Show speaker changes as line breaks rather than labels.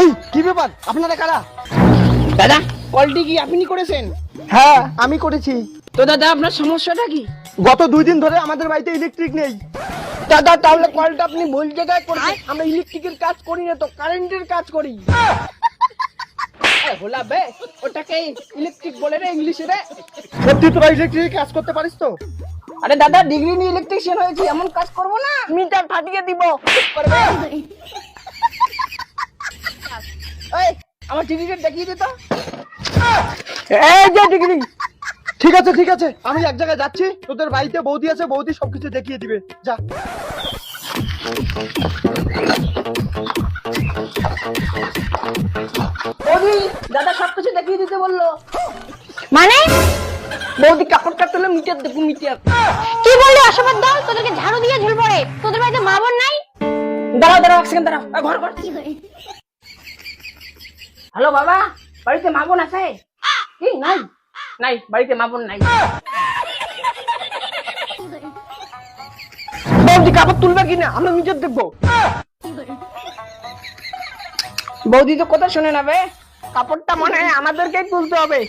এই কি ব্যাপার, আপনারা কারা?
দাদা, কলটি কি আপনি করেছেন?
হ্যাঁ আমি করেছি।
তো দাদা আপনার সমস্যাটা কি?
গত 2 দিন ধরে আমাদের বাড়িতে ইলেকট্রিক নেই।
দাদা তাহলে কলটা আপনি ভুল জায়গায় করেছেন। আমরা ইলেকট্রিকের কাজ করি না তো, কারেন্টের কাজ করি। হোলা বে, ওটাকে ইলেকট্রিক বলে রে ইংলিশে রে।
সত্যি তোরা ইলেকট্রিক কাজ করতে পারিস তো?
আরে দাদা, ডিগ্রি নিয়ে ইলেকট্রিশিয়ান হয়েছি, এমন কাজ করবো না? মিটার ফাটিয়ে দিব। করবে? এই, আমার ডিগ্রিটা দেখিয়ে দিত।
এই যে ডিগ্রি। ঠিক আছে ঠিক আছে, আমি এক জায়গায় যাচ্ছি, তোদের বাড়িতে বৌদি আছে, বৌদি সবকিছু দেখিয়ে দিবে। যা।
বৌদি, দাদা সবকিছু দেখিয়ে দিতে বললো।
মানে
বৌদি কাপড় কাটতে হলে মিটার দেখুন, মিটার।
কি বললি অসভ্য দল? তোদেরকে ঝাড়ু দিয়ে ঝুল পড়ে। তোদের বাড়িতে মা বোন নাই?
দাঁড়াও দাঁড়াও, এক সেকেন্ড দাঁড়াও। ঘর ঘর। হ্যালো বাবা, বাড়িতে মা বোন আছে? কি নাই? নাই, বাড়িতে মা বোন নাই।
বৌদি কাপড় তুলবে কিনা, আমরা মিটার দেখবো।
বৌদি তো কথা শুনে না বে, কাপড়টা মনে হয় আমাদেরকেই তুলতে হবে।